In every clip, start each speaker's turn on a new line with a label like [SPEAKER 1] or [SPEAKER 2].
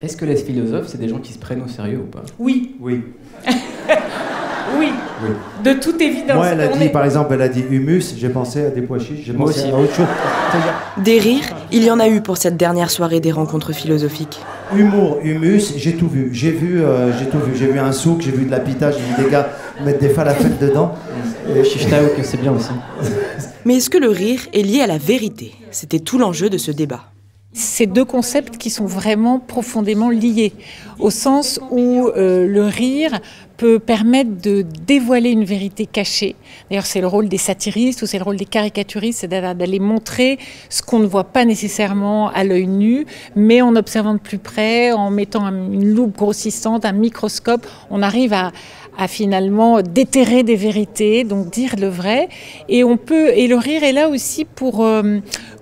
[SPEAKER 1] Est-ce que les philosophes, c'est des gens qui se prennent au sérieux ou pas?
[SPEAKER 2] Oui.
[SPEAKER 3] Oui.
[SPEAKER 2] Oui.
[SPEAKER 3] Oui.
[SPEAKER 2] De toute évidence.
[SPEAKER 3] Moi, elle a dit, par exemple, elle a dit humus, j'ai pensé à des pois chiches, j'ai pensé
[SPEAKER 1] aussi.
[SPEAKER 3] à autre chose.
[SPEAKER 4] Des rires, il y en a eu pour cette dernière soirée des rencontres philosophiques.
[SPEAKER 3] Humour, humus, j'ai tout vu. J'ai tout vu. J'ai vu un souk, j'ai vu de la pita, j'ai vu des gars mettre des falafels dedans.
[SPEAKER 1] Chichtaouk, c'est bien aussi.
[SPEAKER 4] Mais est-ce que le rire est lié à la vérité? C'était tout l'enjeu de ce débat.
[SPEAKER 2] C'est deux concepts qui sont vraiment profondément liés, au sens où le rire peut permettre de dévoiler une vérité cachée. D'ailleurs, c'est le rôle des satiristes ou c'est le rôle des caricaturistes, c'est d'aller montrer ce qu'on ne voit pas nécessairement à l'œil nu, mais en observant de plus près, en mettant une loupe grossissante, un microscope, on arrive à finalement déterrer des vérités, donc dire le vrai. Et le rire est là aussi pour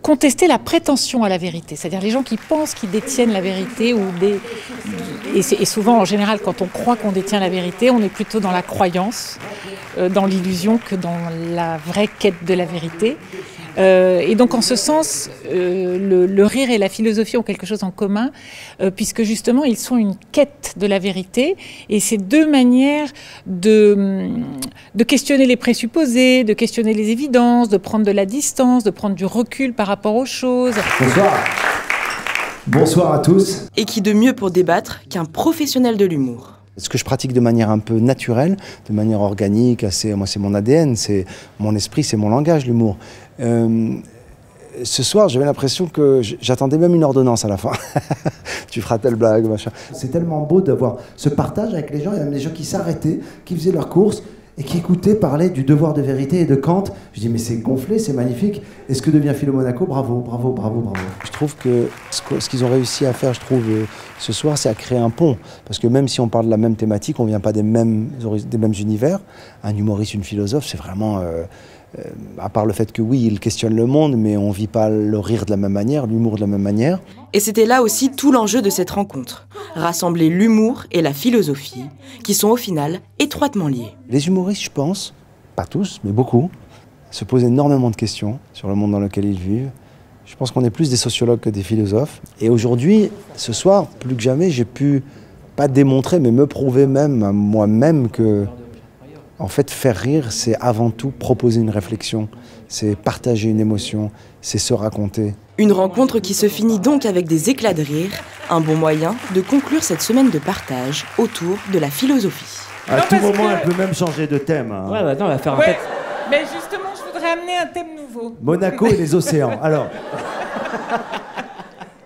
[SPEAKER 2] contester la prétention à la vérité. C'est-à-dire les gens qui pensent qu'ils détiennent la vérité et souvent en général quand on croit qu'on détient la vérité, on est plutôt dans la croyance, dans l'illusion que dans la vraie quête de la vérité. Et donc en ce sens, le rire et la philosophie ont quelque chose en commun, puisque justement ils sont une quête de la vérité, et c'est deux manières de questionner les présupposés, de questionner les évidences, de prendre de la distance, de prendre du recul par rapport aux choses.
[SPEAKER 3] Bonsoir. Bonsoir à tous.
[SPEAKER 4] Et qui de mieux pour débattre qu'un professionnel de l'humour?
[SPEAKER 5] Ce que je pratique de manière un peu naturelle, de manière organique, moi c'est mon ADN, c'est mon esprit, c'est mon langage, l'humour. Ce soir, j'avais l'impression que j'attendais même une ordonnance à la fin. Tu feras telle blague, machin.
[SPEAKER 3] C'est tellement beau d'avoir ce partage avec les gens. Il y a même des gens qui s'arrêtaient, qui faisaient leurs courses et qui écoutaient parler du devoir de vérité et de Kant. Je dis mais c'est gonflé, c'est magnifique. Et ce que devient Philo Monaco, bravo, bravo, bravo, bravo.
[SPEAKER 5] Je trouve que ce qu'ils ont réussi à faire, ce soir, c'est à créer un pont. Parce que même si on parle de la même thématique, on ne vient pas des mêmes univers. Un humoriste, une philosophe, c'est vraiment... à part le fait que oui, il questionne le monde, mais on ne vit pas le rire de la même manière, l'humour de la même manière.
[SPEAKER 4] Et c'était là aussi tout l'enjeu de cette rencontre. Rassembler l'humour et la philosophie, qui sont au final étroitement liés.
[SPEAKER 5] Les humoristes, je pense, pas tous, mais beaucoup, se posent énormément de questions sur le monde dans lequel ils vivent. Je pense qu'on est plus des sociologues que des philosophes. Et aujourd'hui, ce soir, plus que jamais, j'ai pu, pas démontrer, mais me prouver même à moi-même que, en fait, faire rire, c'est avant tout proposer une réflexion, c'est partager une émotion, c'est se raconter.
[SPEAKER 4] Une rencontre qui se finit donc avec des éclats de rire, un bon moyen de conclure cette semaine de partage autour de la philosophie.
[SPEAKER 3] À tout moment, elle peut même changer de thème. Hein.
[SPEAKER 1] Ouais, attends, on va faire un
[SPEAKER 2] Ouais,
[SPEAKER 1] tête.
[SPEAKER 2] mais justement, je voudrais amener un thème nouveau.
[SPEAKER 3] Monaco et les océans. Alors.